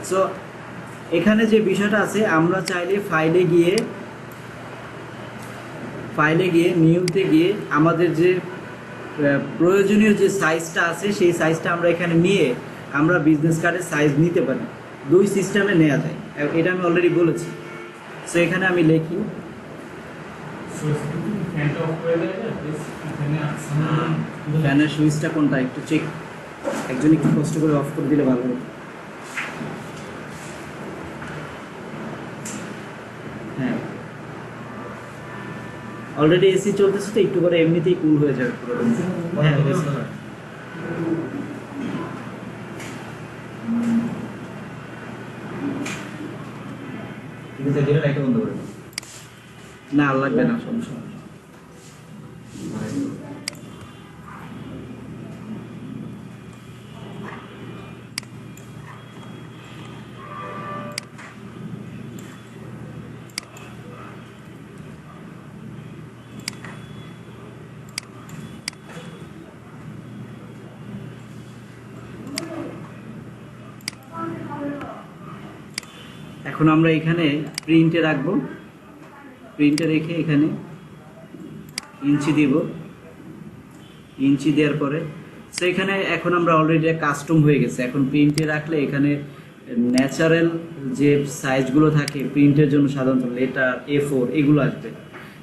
So এখানে যে বিষয়টা আছে, আমরা চাইলে ফাইলে গিয়ে নিউতে গিয়ে আমাদের যে প্রয়োজনীয় যে সাইজটা আছে সেই সাইজটা আমরা এখানে নিয়ে আমরা বিজনেস কার্ডের সাইজ নিতে পারি। দুই সিস্টেমে নেওয়া যায়, এটা আমি অলরেডি বলেছি। সো এখানে আমি লিখি ফ্যানের সুইচটা কোনটা একটু চেক, একজন একটু কষ্ট করে অফ করে দিলে ভালো হতো। হ্যাঁ, অলরেডি এসি চলতেছে তো একটু করে এমনিতেই কুল হয়ে যাবে পুরো। হ্যাঁ, না লাগবে না, সমস্যা নেই। এখন আমরা এখানে প্রিন্টে রাখবো, প্রিন্টে রেখে এখানে ইঞ্চি দিব, ইঞ্চি দেওয়ার পরে সো এখানে এখন আমরা অলরেডি কাস্টম হয়ে গেছে। এখন প্রিন্টে রাখলে এখানে ন্যাচারাল যে সাইজগুলো থাকে প্রিন্টের জন্য সাধারণত লেটার A4 এগুলো আসবে,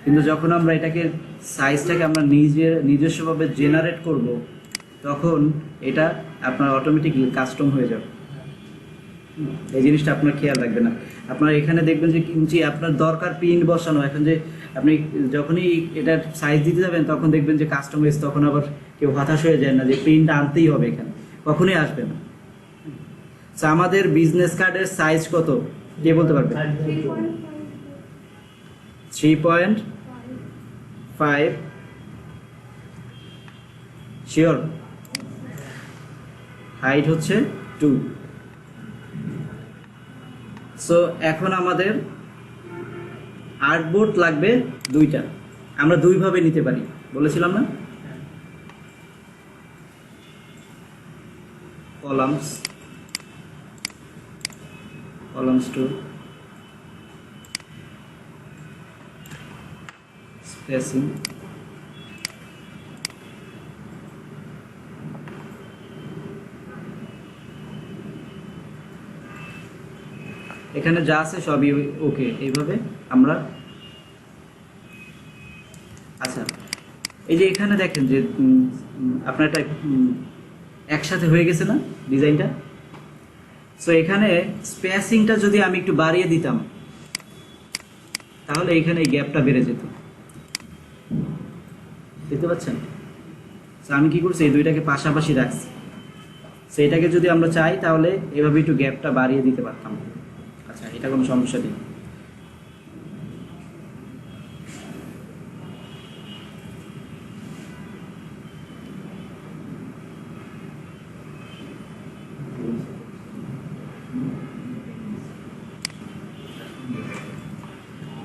কিন্তু যখন আমরা এটাকে সাইজটাকে আমরা নিজস্বভাবে জেনারেট করব তখন এটা আপনার অটোমেটিকলি কাস্টম হয়ে যাবে। এই জিনিসটা আপনার খেয়াল রাখবেন না। আপনার এখানে দেখবেন যে ইঞ্চি আপনার দরকার প্রিন্ট বসানো, এখন যে আপনি যখনই এটা সাইজ দিতে যাবেন তখন দেখবেন যে কাস্টমাইজ, তখন আবার কেউ হতাশ হয়ে যায় না যে প্রিন্ট আনতেই হবে, এখানে কখনোই আসবে না। আমাদের বিজনেস কার্ডের সাইজ কত কে বলতে পারবে? 3.5 শিওর? হাইট হচ্ছে 2। সো এখন আমাদের আর্টবোর্ড লাগবে 2টা। আমরা 2 ভাবে নিতে পারি, বলেছিলাম না? Columns to spacing. এখানে যা আছে সবই ওকে, এইভাবে আমরা। আচ্ছা, এই যে এখানে দেখেন যে আপনার একটা একসাথে হয়ে গেছে না ডিজাইনটা। সো এখানে স্পেসিংটা যদি আমি একটু বাড়িয়ে দিতাম তাহলে এখানে এই গ্যাপটা বেড়ে যেত, দেখতে পাচ্ছেন? সো আমি কি করছি, এই দুইটাকে পাশাপাশি রাখছি। সো এটাকে যদি আমরা চাই তাহলে এভাবে একটু গ্যাপটা বাড়িয়ে দিতে পারতাম। আচ্ছা, এটা কোনো সমস্যা নেই।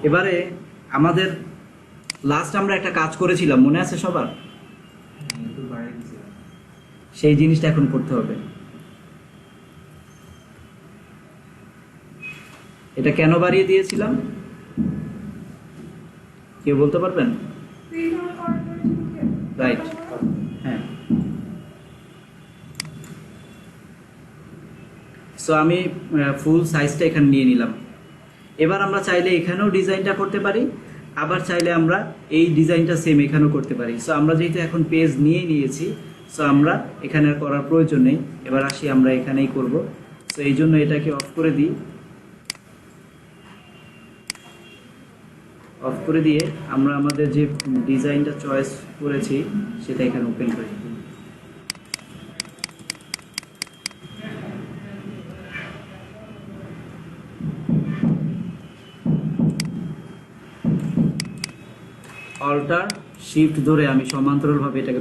এবারে আমাদের লাস্ট আমরা একটা কাজ করেছিলাম, মনে আছে সবার? সেই জিনিসটা এখন করতে হবে। এটা কেন বাড়িয়ে দিয়েছিলাম কেউ বলতে পারবেন? রাইট, হ্যাঁ। সো আমি ফুল সাইজটা এখানে নিয়ে নিলাম। এবার আমরা চাইলে এখানেও ডিজাইনটা করতে পারি, আবার চাইলে আমরা এই ডিজাইনটা সেম এখানেও করতে পারি। সো আমরা যেহেতু এখন পেজ নিয়ে নিয়েছি, সো আমরা এখানে আর করার প্রয়োজন নেই। এবার আসি আমরা এখানেই করব। সো এই জন্য এটাকে অফ করে দিই। অফ করে দিয়ে আমরা আমাদের যে ডিজাইনটা চয়েস করেছি সেটা এখানে ওপেন করে দিই। অল্টার শিফট ধরে আমি সমান্তরালভাবে এটাকে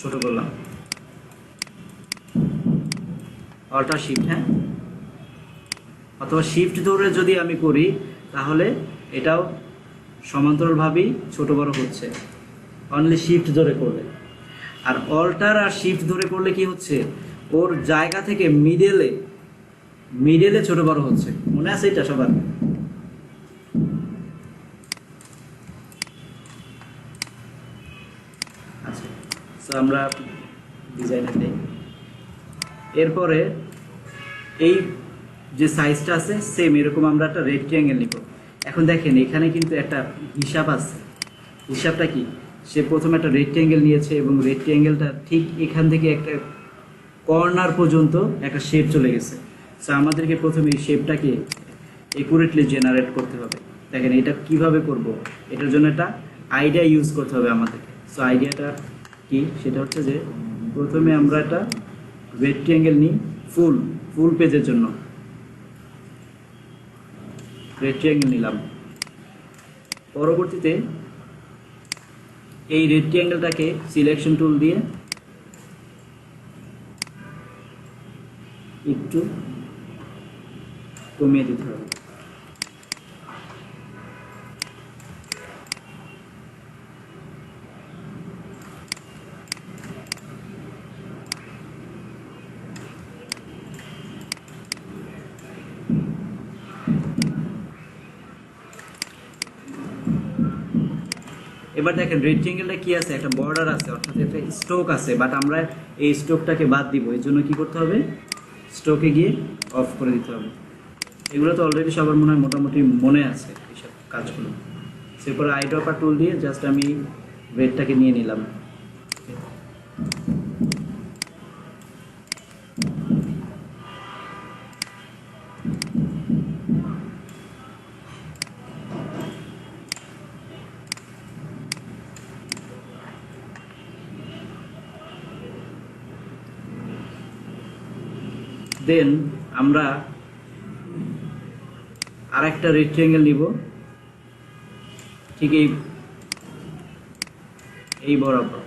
ছোট করলাম। অল্টার শিফট, হ্যাঁ, অথবা শিফট ধরে যদি আমি করি তাহলে এটাও সমান্তরালভাবেই ছোট বড় হচ্ছে, অনলি শিফট ধরে করলে। আর অল্টার আর শিফট ধরে করলে কি হচ্ছে, ওর জায়গা থেকে মিডলে মিডলে ছোট বড় হচ্ছে, মনে আছে এটা সবার? আচ্ছা, তো আমরা ডিজাইনে দেই। এরপরে এই যে সাইজটা আছে সেম এরকম আমরা একটা রেক্ট্যাঙ্গেল নিব। এখন দেখেন এখানে কিন্তু একটা হিসাব আছে। হিসাবটা কি? সে প্রথমে একটা রেক্ট্যাঙ্গেল নিয়েছে এবং রেক্ট্যাঙ্গেলটা ঠিক এখান থেকে একটা কর্নার পর্যন্ত একটা শেপ চলে গেছে। সো আমাদেরকে প্রথমে এই শেপটাকে একুরেটলি জেনারেট করতে হবে। দেখেন এটা কিভাবে করব, এটার জন্য একটা আইডিয়া ইউজ করতে হবে আমাদেরকে। সো আইডিয়াটা কি? সেটা হচ্ছে যে প্রথমে আমরা একটা রেক্ট্যাঙ্গেল নিই ফুল পেজের জন্য। রেক্ট্যাঙ্গেল নিলাম, পরবর্তীতে এই রেক্ট্যাঙ্গেলটাকে সিলেকশন টুল দিয়ে একটু কমিয়ে দিতে হবে। এবার দেখেন রেক্ট্যাঙ্গেলটা কি আছে, একটা বর্ডার আছে, অর্থাৎ একটা স্ট্রোক আছে, বাট আমরা এই স্ট্রোকটাকে বাদ দিব। এর জন্য কি করতে হবে? স্ট্রোকে গিয়ে অফ করে দিতে হবে। এগুলো তো অলরেডি সবার মনে হয় মোটামুটি মনে আছে এইসব কাজগুলো। সেরপরে আইড্রপার টুল দিয়ে জাস্ট আমি রেডটাকে নিয়ে নিলাম। দেন আমরা আর একটা রেক্ট্যাঙ্গেল নিব, ঠিক এই বরাবর।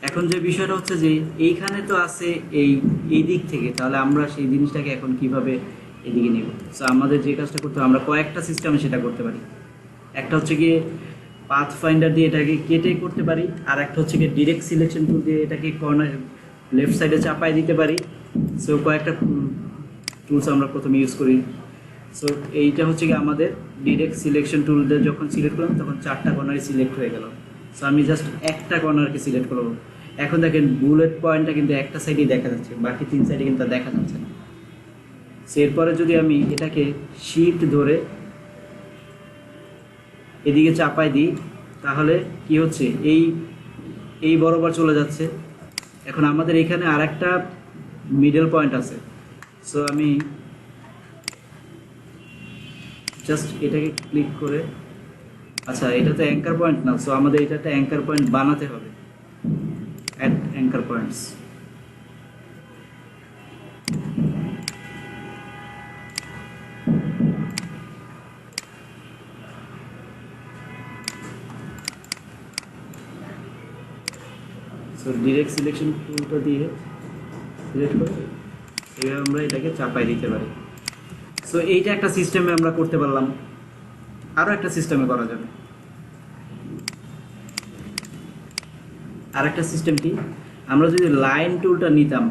এখন যে বিষয়টা হচ্ছে যে এইখানে তো আছে এই দিক থেকে, তাহলে আমরা সেই জিনিসটাকে এখন কিভাবে এদিকে নেব? সো আমাদের যে কাজটা করতে হবে, আমরা কয়েকটা সিস্টেমে সেটা করতে পারি। একটা হচ্ছে গিয়ে পাথ ফাইন্ডার দিয়ে এটাকে কেটে করতে পারি, আর একটা হচ্ছে গিয়ে ডিরেক্ট সিলেকশন টুল দিয়ে এটাকে কর্নার লেফট সাইডে চাপাই দিতে পারি। সো কয়েকটা টুলস আমরা প্রথমে ইউজ করি। সো এইটা হচ্ছে কি আমাদের ডিরেক্ট সিলেকশন টুল দিয়ে যখন সিলেক্ট করলাম তখন 4টা কর্নারই সিলেক্ট হয়ে গেল। সো আমি জাস্ট একটা কর্নারকে সিলেক্ট করবো। এখন দেখেন বুলেট পয়েন্টটা কিন্তু একটা সাইডেই দেখা যাচ্ছে, বাকি 3 সাইডে কিন্তু দেখা যাচ্ছে না। সো এরপরে যদি আমি এটাকে শিফট ধরে এদিকে চাপাই দিই, তাহলে কি হচ্ছে, এই বরাবর চলে যাচ্ছে। এখন আমাদের এখানে আর একটা মিডল পয়েন্ট আছে। সো আমি জাস্ট এটাকে ক্লিক করে, আচ্ছা এটা তো অ্যাঙ্কার পয়েন্ট না, সো আমাদের এটা একটা অ্যাঙ্কার পয়েন্ট বানাতে হবে। Add anchor points. So direct selection টুলটা দিয়ে সিলেক্ট করে এইভাবে আমরা এটাকে চাপাই দিতে পারি। সো এইটা একটা সিস্টেমে আমরা করতে পারলাম। আরও একটা সিস্টেমে করা যাবে। আর একটা সিস্টেম কি, আমরা যদি লাইন টুলটা নিতাম,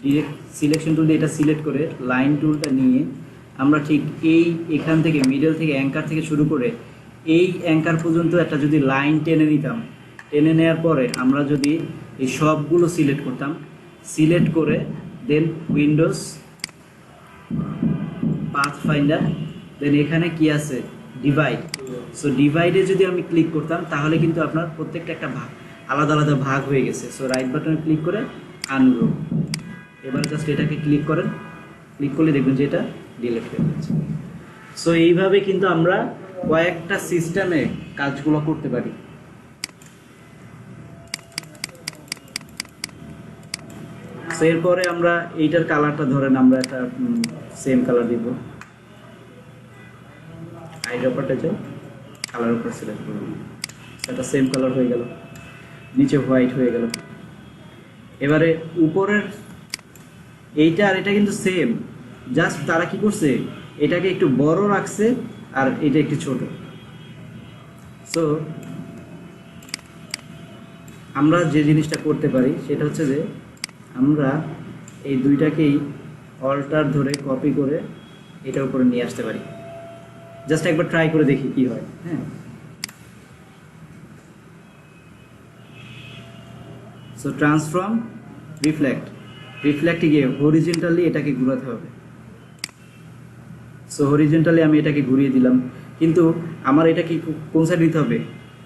ডিরেক্ট সিলেকশন টুল দিয়ে এটা সিলেক্ট করে লাইন টুলটা নিয়ে আমরা ঠিক এখান থেকে মিডল থেকে অ্যাঙ্কার থেকে শুরু করে এই অ্যাঙ্কার পর্যন্ত একটা যদি লাইন টেনে নিতাম, টেনে নেওয়ার পরে আমরা যদি এই সবগুলো সিলেক্ট করতাম, সিলেক্ট করে দেন উইন্ডোজ পাথ ফাইন্ডার, দেন এখানে কি আছে ডিভাইড। সো ডিভাইডে যদি আমি ক্লিক করতাম তাহলে কিন্তু আপনার প্রত্যেকটা একটা ভাগ আলাদা আলাদা ভাগ হয়ে গেছে। সো রাইট বাটনে ক্লিক করে আনগ্রুপ, এবারে জাস্ট এটাকে ক্লিক করেন, ক্লিক করলে দেখবেন যে এটা ডিলিট হয়ে গেছে। সো এইভাবে কিন্তু আমরা কয়েকটা সিস্টেমে কাজগুলো করতে পারি। সো এরপরে আমরা এইটার কালারটা ধরেন আমরা একটা সেম কালার দিব। আইড্রপারটা যাই, কালার উপর সিলেক্ট করব, সেটা সেম কালার হয়ে গেল, নিচে হোয়াইট হয়ে গেল। এবারে উপরের এইটা আর এটা কিন্তু সেম, জাস্ট তারা কি করছে এটাকে একটু বড় রাখছে আর এটা একটু ছোট। সো আমরা যে জিনিসটা করতে পারি সেটা হচ্ছে যে আমরা এই দুইটাকেই অল্টার ধরে কপি করে এটার উপরে নিয়ে আসতে পারি। জাস্ট একবার ট্রাই করে দেখি কি হয়। হ্যাঁ, সো ট্রান্সফর্ম রিফ্লেক্ট, রিফ্লেক্টে গিয়ে হরিজেন্টালি এটাকে ঘোরাতে হবে। সো হরিজেন্টালি আমি এটাকে ঘুরিয়ে দিলাম, কিন্তু আমার এটা কি কোন সাইডে নিতে হবে?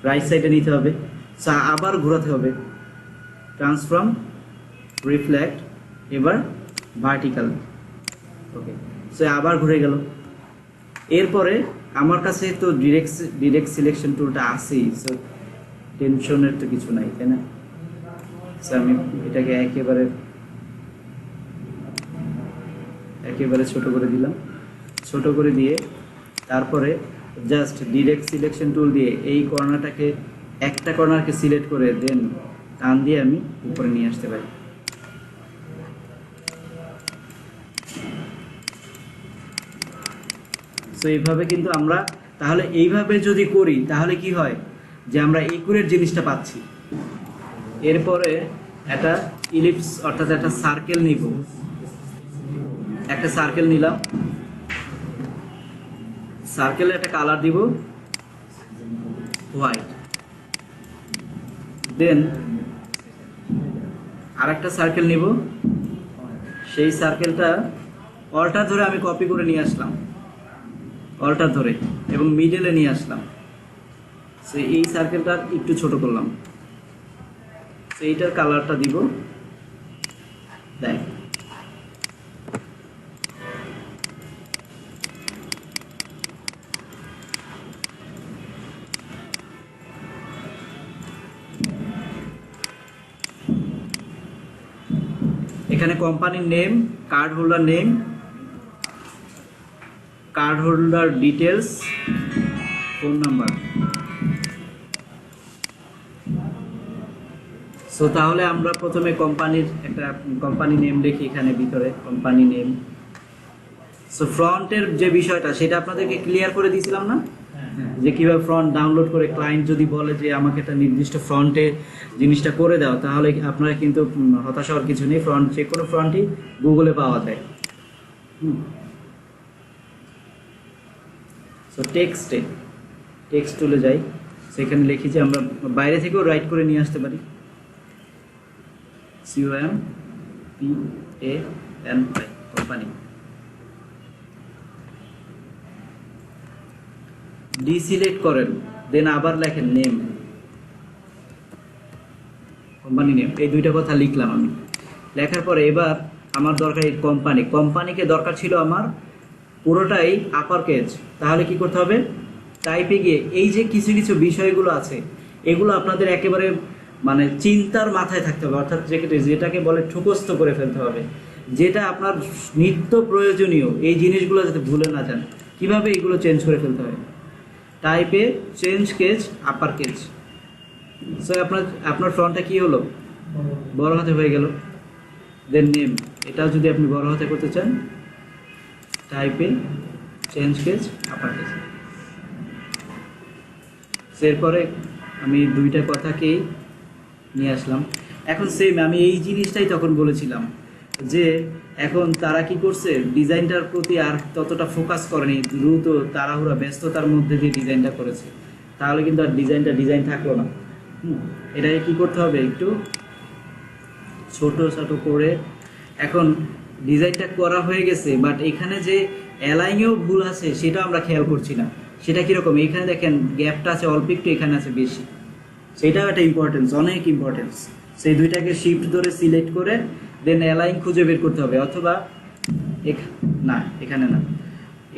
রাইট সাইডে নিতে হবে। সো আবার ঘোরাতে হবে, ট্রান্সফর্ম রিফ্লেক্ট, এবার ভার্টিক্যাল। ওকে, সো আবার ঘুরে গেল। এরপরে আমার কাছে তো ডিরেক্ট সিলেকশন টুলটা আছেই, সো টেনশনের তো কিছু নাই, তাই না? সো আমি এটাকে একেবারে ছোট করে দিলাম। ছোট করে দিয়ে তারপরে জাস্ট ডিরেক্ট সিলেকশন টুল দিয়ে এই কর্নারটাকে, একটা কর্নারকে সিলেক্ট করে দেন টান দিয়ে আমি উপরে নিয়ে আসতে পারি। সো এইভাবে কিন্তু আমরা, তাহলে এইভাবে যদি করি তাহলে কি হয় যে আমরা একুরেট জিনিসটা পাচ্ছি। এরপরে একটা ইলিপস অর্থাৎ একটা সার্কেল নিব। একটা সার্কেল নিলাম, সার্কেলে একটা কালার দিব হোয়াইট, দেন আরেকটা সার্কেল নিব, সেই সার্কেলটা অল্টার ধরে আমি কপি করে নিয়ে আসলাম, অল্টার ধরে, এবং মিডলে নিয়ে আসলাম। সো এই সার্কেলটা একটু ছোট করলাম, সো এইটার কালারটা দিব দেখ। এখানে কোম্পানির name, card holder name, card holder details, phone number. So তাহলে আমরা প্রথমে কোম্পানির একটা কোম্পানি নেম লিখি এখানে ভিতরে, কোম্পানি নেম। সো ফ্রন্টের যে বিষয়টা সেটা আপনাদেরকে ক্লিয়ার করে দিয়েছিলাম না, যে কিভাবে ফ্রন্ট ডাউনলোড করে ক্লায়েন্ট যদি বলে যে আমাকে একটা নির্দিষ্ট ফ্রন্টে জিনিসটা করে দাও, তাহলে আপনারা কিন্তু হতাশ হওয়ার কিছু নেই। ফ্রন্ট যে কোনো ফ্রন্টই গুগলে পাওয়া যায়। সো টেক্সট টুলে যাই, সেখানে লিখি যে আমরা বাইরে থেকেও রাইট করে নিয়ে আসতে পারি, COMPANY, কোম্পানি। ডিসিলেক্ট করেন, দেন আবার লেখেন নেম, কোম্পানি নেম। এই দুইটা কথা লিখলাম আমি। লেখার পরে এবার আমার দরকার এই কোম্পানিকে দরকার ছিল আমার পুরোটাই আপার কেস। তাহলে কি করতে হবে? টাইপে গিয়ে এই যে কিছু কিছু বিষয়গুলো আছে, এগুলো আপনাদের একেবারে মানে চিন্তার মাথায় থাকতে হবে, অর্থাৎ যেটাকে বলে ঠুকস্থ করে ফেলতে হবে, যেটা আপনার নিত্য প্রয়োজনীয়। এই জিনিসগুলো যাতে ভুলে না যান, কিভাবে এগুলো চেঞ্জ করে ফেলতে হয়। টাইপে change case upper case. So আপনার ফ্রন্টটা কি হলো? বড় হাতে হয়ে গেল। দেন নেম, এটাও যদি আপনি বড় হাতে করতে চান, টাইপে চেঞ্জ কেস আপার কেস। এরপরে আমি দুইটা কথাকেই নিয়ে আসলাম। এখন সেম আমি এই জিনিসটাই তখন বলেছিলাম যে এখন তারা কি করছে, ডিজাইনটার প্রতি আর ততটা ফোকাস করেনি, দ্রুত তাড়াহুড়া ব্যস্ততার মধ্যে দিয়ে ডিজাইনটা করেছে। তাহলে কিন্তু আর ডিজাইন থাকলো না। এটাকে কি করতে হবে? একটু ছোট করে। এখন ডিজাইনটা করা হয়ে গেছে, বাট এখানে যে অ্যালাইনেও ভুল আছে সেটা আমরা খেয়াল করছি না। সেটা কীরকম? এখানে দেখেন গ্যাপটা আছে অল্প একটু, এখানে আছে বেশি। সেটাও একটা ইম্পর্টেন্স, অনেক ইম্পর্টেন্স। সেই দুইটাকে শিফট ধরে সিলেক্ট করে দেন অ্যালাইন খুঁজে বের করতে হবে, অথবা না এখানে না,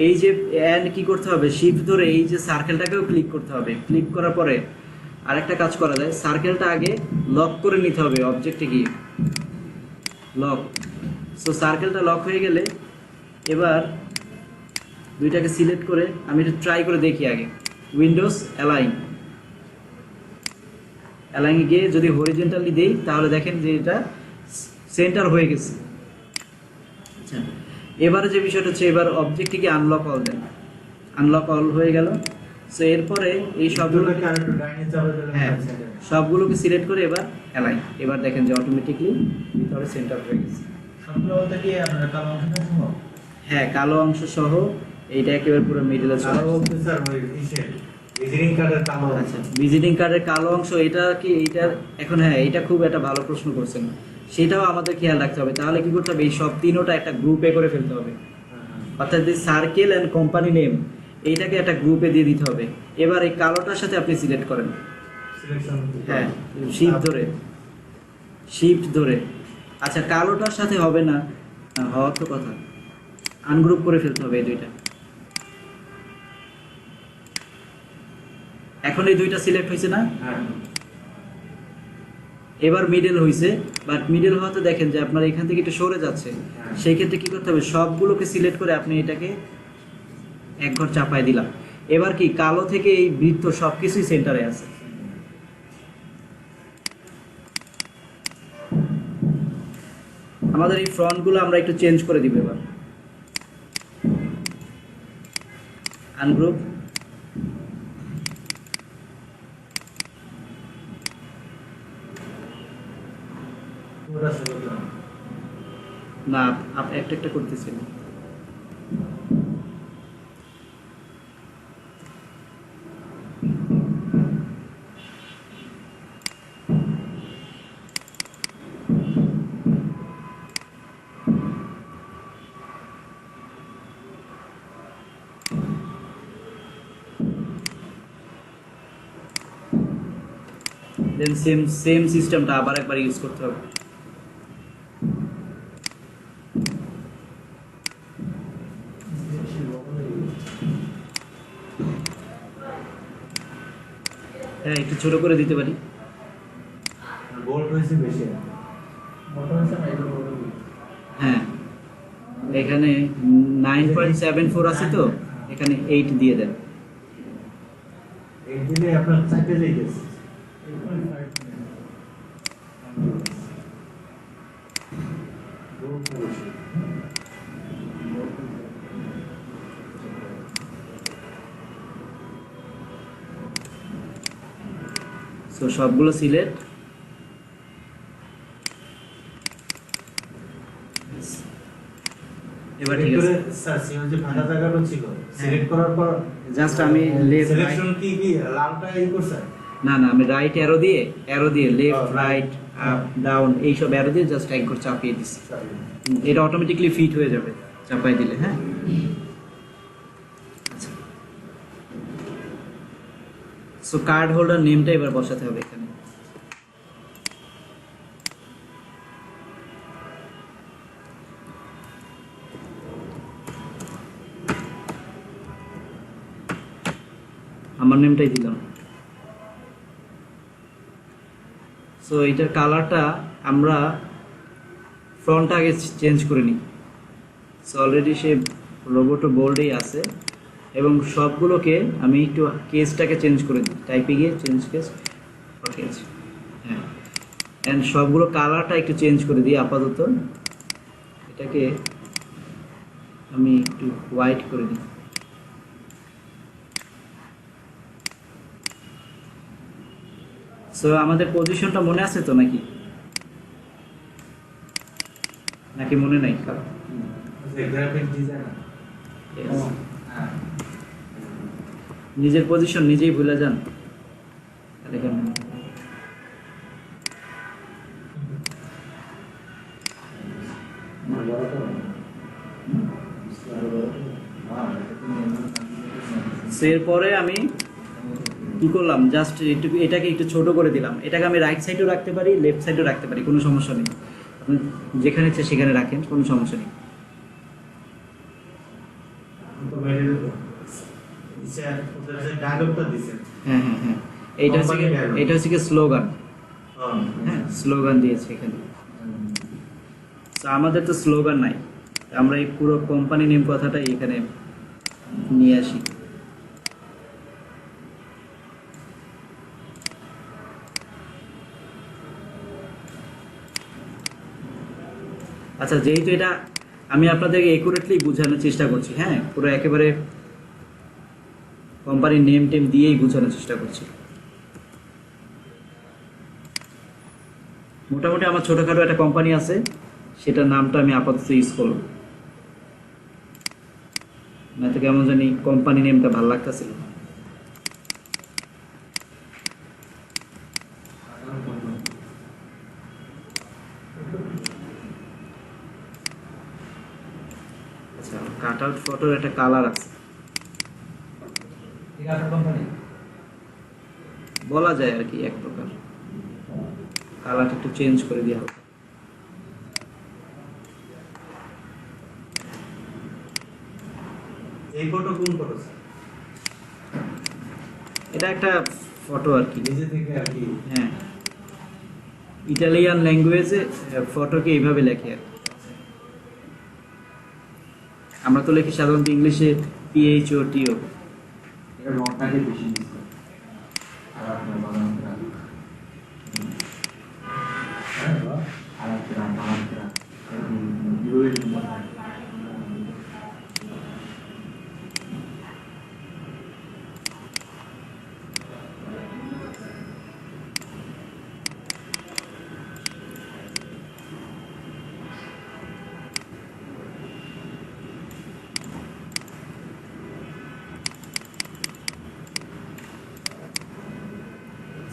এই যে অ্যান্ড কি করতে হবে? শিফট ধরে এই যে সার্কেলটাকেও ক্লিক করতে হবে। ক্লিক করার পরে আরেকটা কাজ করা যায়, সার্কেলটা আগে লক করে নিতে হবে অবজেক্টে গিয়ে, লক। সো সার্কেলটা লক হয়ে গেলে এবার দুইটাকে সিলেক্ট করে আমি একটু ট্রাই করে দেখি আগে। উইন্ডোজ অ্যালাইনে গিয়ে যদি হরিজেন্টালি দেই তাহলে দেখেন যে এটা সেন্টার হয়ে গেছে। আচ্ছা, এবারে যে বিষয়টা হচ্ছে, এবার অবজেক্টটিকে আনলক অল দেন, আনলক অল হয়ে গেল। সো এরপরে এই সবগুলোকে সিলেক্ট করে এবার অ্যালাইন। এবার দেখেন যে অটোমেটিকলি ভিতরে সেন্টার হয়ে গেছে। সবগুলো বলতে কি আপনার কালো অংশটা সহ? হ্যাঁ, কালো অংশ সহ এইটা একেবারে পুরো মিডলে চলে কালো আসছে। বলতে স্যার ওই ইসের ভিজিটিং কার্ডের কালো অংশ। আচ্ছা, ভিজিটিং কার্ডের কালো অংশ এটা কি এইটার এখন, হ্যাঁ এটা খুব একটা ভালো প্রশ্ন করছেন, সেটাও আমাদের খেয়াল রাখতে হবে। তাহলে কি করতে হবে, এই সব তিনোটা একটা গ্রুপে করে ফেলতে হবে, অর্থাৎ সার্কেল অ্যান্ড কোম্পানি নেম এইটাকে একটা গ্রুপে দিয়ে দিতে হবে। এবার এই কালোটার সাথে আপনি সিলেক্ট করেন, সিলেকশন। হ্যাঁ শিফট ধরে। আচ্ছা, কালোটার সাথে হবে না, হওয়ার তো কথা, আনগ্রুপ করে ফেলতে হবে এই দুইটা। এখন এই দুইটা সিলেক্ট হয়েছে না, হ্যাঁ। এবার মিডল হয়েছে, বাট মিডল হওয়াতে দেখেন যে আপনার এখান থেকে একটু সরে যাচ্ছে। সেই ক্ষেত্রে কি করতে হবে, সবগুলোকে সিলেক্ট করে আপনি এটাকে এক ঘর চাপায় দিলাম। এবার কি কালো থেকে এই বৃত্ত সবকিছুই সেন্টারে আছে। আমাদের এই ফ্রন্টগুলো আমরা একটু চেঞ্জ করে দিব এবার, আনগ্রুপ। পুরোটা সিলেক্ট করুন। না, আপনি একটা একটা করতেছেন। দেন সেম সিস্টেমটা আবার একবার ইউজ করতে হবে। হ্যাঁ, একটু ছোট করে দিতে পারি। বোল্ড হয়েছে বেশি। মোটা হয়েছে না এটা বড়। হ্যাঁ, এখানে 9.74 আছে তো, এখানে 8 দিয়ে দেন। এই দিনে আপনার চারটে লেগে গেছে। সো সবগুলো সিলেক্ট। এবার ঠিক আছে, স্যার সিএন যে ফাঁকা জায়গাটা ছিল সিলেক্ট করার পর জাস্ট আমি লেফট সিলেকশন কি লালটা ই করছে? না আমি রাইট অ্যারো দিয়ে লেফট রাইট আপ ডাউন এইসব অ্যারো দিয়ে জাস্ট এক ঘর চাপিয়ে দিচ্ছি। এটা অটোমেটিকলি ফিট হয়ে যাবে চাপাই দিলে। হ্যাঁ, আচ্ছা। সো কার্ড হোল্ডার নেমটা এবার বসাতে হবে এখানে। আমার নেমটাই দিলাম। সো এইটার কালারটা আমরা ফ্রন্ট আগে চেঞ্জ করে নিই। সো অলরেডি সে রোবোটো বোল্ডেই আছে, এবং সবগুলোকে আমি একটু কেসটাকে চেঞ্জ করে দিই, টাইপিংয়ে চেঞ্জ কেস কেস। হ্যাঁ, অ্যান্ড সবগুলো কালারটা একটু চেঞ্জ করে দিই আপাতত। এটাকে আমি একটু হোয়াইট করে দিই। সো আমাদের পজিশনটা মনে আছে তো নাকি মনে নাই? গ্রাফিক ডিজাইনার নিজের পজিশন নিজেই ভুলে যান। দেখেন, এরপরে আমি কি করলাম, জাস্ট এটাকে একটু ছোট করে দিলাম। এটাকে আমি রাইট সাইডেও রাখতে পারি, লেফট সাইডেও রাখতে পারি, কোনো সমস্যা নেই। আপনি যেখানে ইচ্ছে সেখানে রাখেন, কোনো সমস্যা নেই। হ্যাঁ, এটা হচ্ছে কি স্লোগান। হ্যাঁ, স্লোগান দিয়েছে এখানে। তো আমাদের তো স্লোগান নাই, আমরা এই পুরো কোম্পানি নেম কথাটাই এখানে নিয়ে আসি। আচ্ছা, যেহেতু এটা আমি আপনাদেরকে একুরেটলি বোঝানোর চেষ্টা করছি, হ্যাঁ পুরো একেবারে কোম্পানির নেম টেম দিয়েই বোঝানোর চেষ্টা করছি। মোটামুটি আমার ছোটখাটো একটা কোম্পানি আছে, সেটার নামটা আমি আপাতত ইউজ করলাম, না তো কেমন জানি কোম্পানি নেমটা ভালো লাগতেছিল। আচ্ছা, কাট আউট ফটোর একটা কালার আছে, ঠিক আছে কোম্পানি বলা যায় আর কি এক প্রকার। কালারটা একটু চেঞ্জ করে দেওয়া হবে। এই ফটো কোন ফটো এটা একটা ফটো আর কি, নিজে থেকে আর কি হ্যাঁ, ইটালিয়ান ল্যাঙ্গুয়েজে ফটোকে এইভাবে লেখে আর কি। আমরা তো লিখি সাধারণত ইংলিশে PHOTO। এটা রংটাকে বেশি মিস করে আর আপনার বানানোটা হ্যাঁ আর আপনার বানানোটা ইউরোই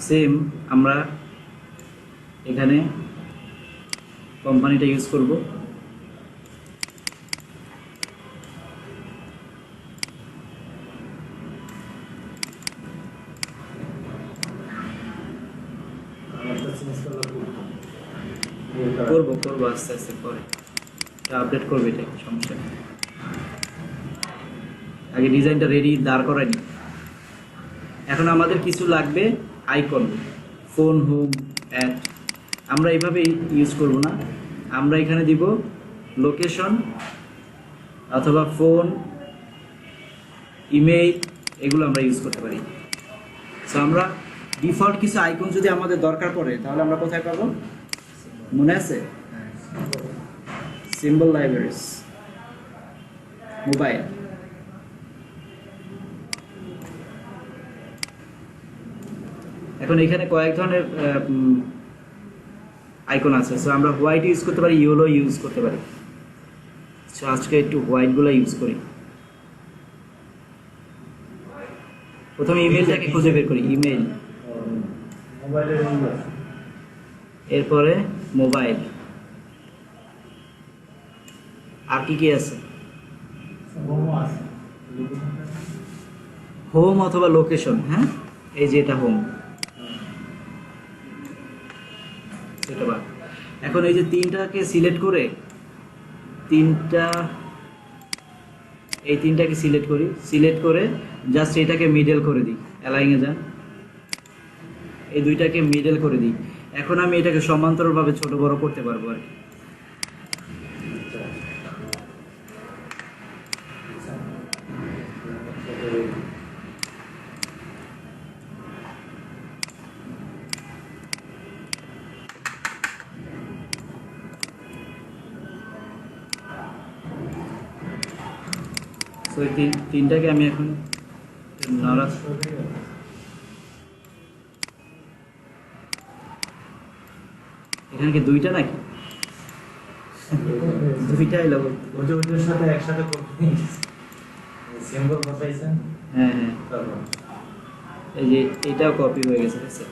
সেম আমরা এখানে কোম্পানিটা ইউজ করব। আমারটা চেঞ্জ করলে করবো আস্তে আস্তে পরে, এটা আপডেট করবে, এটা একটা সমস্যা নেই। আগে ডিজাইনটা রেডি দাঁড় করাইনি। এখন আমাদের কিছু লাগবে আইকন, ফোন, হোম, অ্যাড। আমরা এইভাবে ইউজ করব না, আমরা এখানে দিব লোকেশন অথবা ফোন, ইমেইল, এগুলো আমরা ইউজ করতে পারি। সো আমরা ডিফল্ট কিছু আইকন যদি আমাদের দরকার পড়ে তাহলে আমরা কোথায় পাবো মনে আছে? Symbol libraries, mobile. এখন এখানে কয়েক ধরনের আইকন আছে, সো আমরা হোয়াইট ইউজ করতে পারি, ইয়েলো ইউজ করতে পারি। সো আজকে একটু হোয়াইটগুলো ইউজ করি। প্রথমে ইমেলটাকে খুঁজে বের করি, ইমেল, মোবাইলের এরপরে মোবাইল, আর কি কি আছে? আছে হোম অথবা লোকেশন। হ্যাঁ, এই যে এটা হোম, সেটা বাদ। এখন এই যে তিনটাকে সিলেক্ট করে এই তিনটাকে সিলেক্ট করে জাস্ট এটাকে মিডল করে দিই, অ্যালাইং এ যান, এই দুইটাকে মিডল করে দিই। এখন আমি এটাকে সমান্তরালভাবে ছোট বড় করতে পারবো আর কি। তো এই তিনটাকে আমি এখন নারাজ, এখানে কি দুইটা নাকি? দুইটাই লাগবে। ওটার সাথে একসাথে করতে সিম্বল বসাইছেন। হ্যাঁ হ্যাঁ, তারপর এই যে এটাও কপি হয়ে গেছে, ঠিক আছে?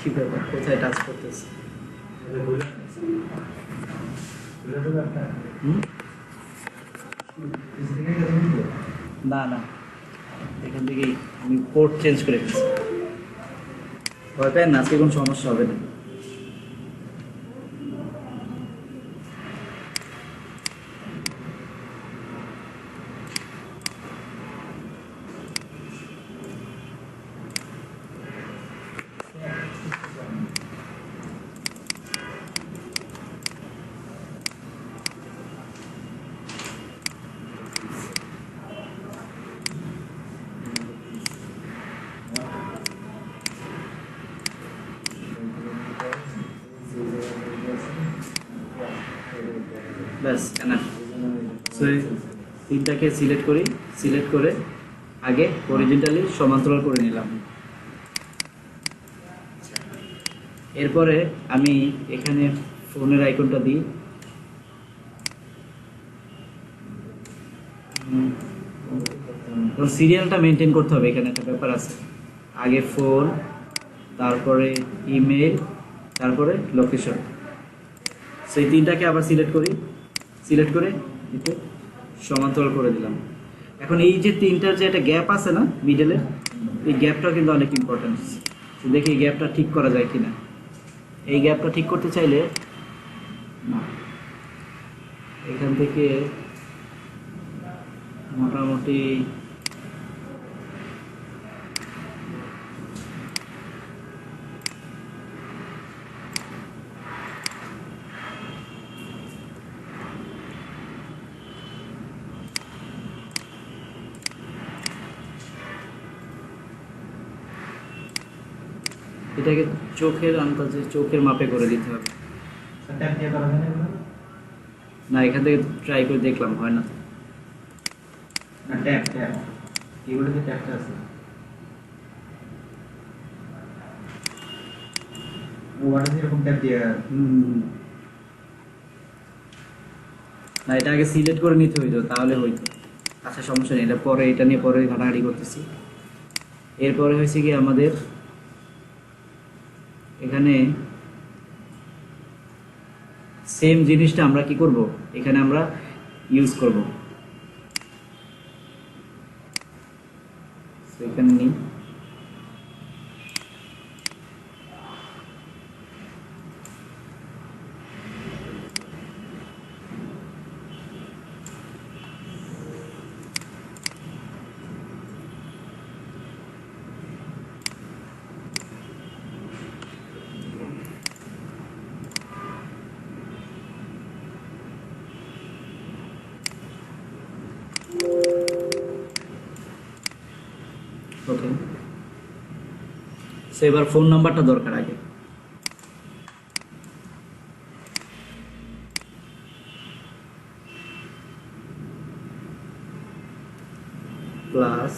কি ব্যাপার, কোথায় টাচ করতেছে? হুম? না না, এখান থেকেই আমি পোর্ট চেঞ্জ করে ফেলছি। ভয় পেন না, আজকে কোনো সমস্যা হবে না। ব্যাস এনাফ। সো তিনটাকে সিলেক্ট করি, সিলেক্ট করে আগে হরিজন্টালি সমান্তরাল করে নিলাম। এরপরে আমি এখানে ফোনের আইকনটা দিই। সিরিয়ালটা মেনটেন করতে হবে, এখানে একটা ব্যাপার আছে। আগে ফোন, তারপরে ইমেল, তারপরে লোকেশন। সেই তিনটাকে আবার সিলেক্ট করি, সিলেক্ট করে এতে সমান্তরাল করে দিলাম। এখন এই যে তিনটার যে একটা গ্যাপ আছে না মিডলে, এই গ্যাপটা কিন্তু অনেক ইম্পর্টেন্ট। দেখি এই গ্যাপটা ঠিক করা যায় কিনা। এই গ্যাপটা ঠিক করতে চাইলে না, এখান থেকে মোটামুটি এটাকে চোখের আন্দাজে, চোখের মাপে করে দিতে হবে। ট্যাপ দিয়ে করা হয় না এগুলো? না, এখান থেকে ট্রাই করে দেখলাম, হয় না। না ট্যাপ ট্যাপ এগুলোতে ট্যাপটা আছে। ওয়াটা এরকম ট্যাপ দিয়ে না, এটা আগে সিলেক্ট করে নিতে হইতো, তাহলে হইতো। আচ্ছা সমস্যা নেই, এটা পরে, এটা নিয়ে পরে ঘাটাঘাটি করতেছি। এরপরে হয়েছে কি আমাদের এখানে সেম জিনিসটা আমরা কি করব, এখানে আমরা ইউজ করব। এখানে নিই, ওকে। সো এবার ফোন নাম্বারটা দরকার আগে। প্লাস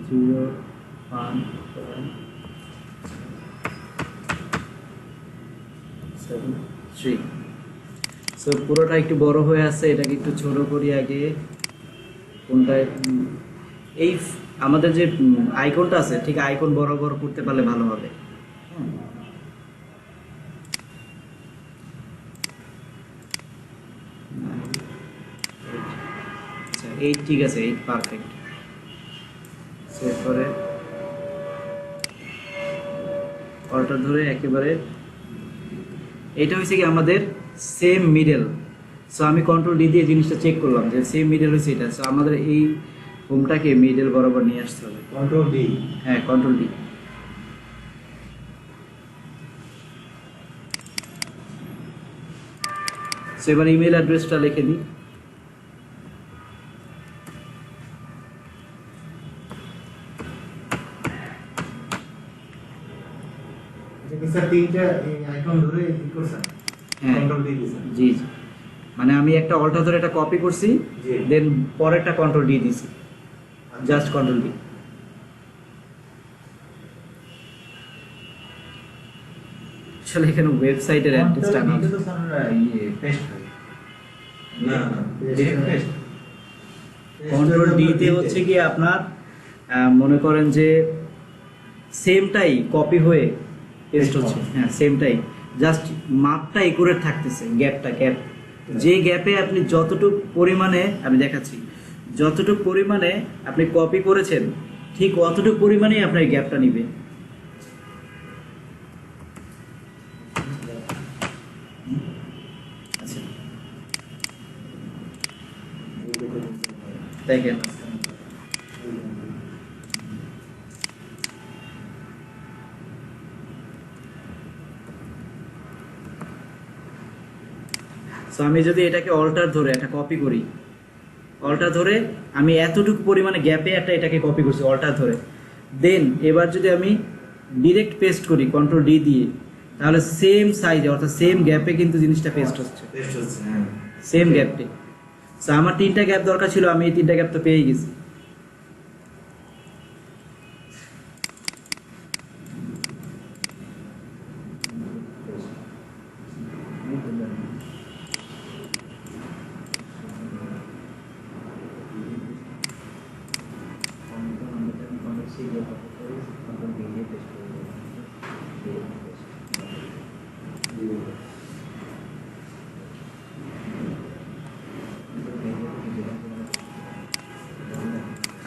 0.73। সো পুরোটা একটু বড় হয়ে আছে, এটাকে একটু ছোট করি আগে। কোনটায় এই আমাদের যে আইকনটা আছে, ঠিক আইকন বড় বড় করতে পারলে ভালো হবে। আচ্ছা 8 ঠিক আছে, 8 পারফেক্ট। সেভ করে অল্টার ধরে একেবারে, এটা হয়েছে কি আমাদের সেম মিডল। সো আমি কন্ট্রোল ডি দিয়ে জিনিসটা চেক করলাম যে সেম মিডল হয়েছে এটা। সো আমাদের এই হোমটাকে মিডল বরাবর নিয়ে আসতে হবে। Control D. হ্যাঁ, কন্ট্রোল ডি। সো এবার ইমেল অ্যাড্রেসটা লিখে দিই। স্যার তিনটা আইকন ধরে কি করছেন? হ্যাঁ কন্ট্রোল ডি দিয়েছেন। জি জি, মানে আমি একটা অল্টার ধরে একটা কপি করছি, জি। দেন পরেরটা কন্ট্রোল ডি দিছি, জাস্ট কন্ট্রোল ডি। আসলে এখানে ওয়েবসাইটের অ্যাড্রেসটা না, কন্ট্রোল ডি তো স্যার ইয়ে পেস্ট হয়। না না পেস্ট। কন্ট্রোল ডি তে হচ্ছে কি আপনার মনে করেন যে সেমটাই কপি হয়ে পেস্ট হচ্ছে। হ্যাঁ সেমটাই, জাস্ট মাপটা একুরেট থাকতেছে, গ্যাপটা গ্যাপ, যে গ্যাপে আপনি যতটুকু পরিমাণে, আমি দেখাচ্ছি, যতটুকু পরিমাণে আপনি কপি করেছেন ঠিক অতটুকু পরিমাণেই আপনার গ্যাপটা নিবে। আচ্ছা দেখেন, সো আমি যদি এটাকে অল্টার ধরে একটা কপি করি, অল্টার ধরে আমি এতটুকু পরিমাণে গ্যাপে একটা এটাকে কপি করছি অল্টার ধরে, দেন এবার যদি আমি ডিরেক্ট পেস্ট করি কন্ট্রোল ডি দিয়ে, তাহলে সেম সাইজে অর্থাৎ সেম গ্যাপে কিন্তু জিনিসটা পেস্ট হচ্ছে, টেস্ট হচ্ছে, হ্যাঁ। সেম গ্যাপে। তো আমার 3টা গ্যাপ দরকার ছিল, আমি এই 3টা গ্যাপ তো পেয়ে গেছি।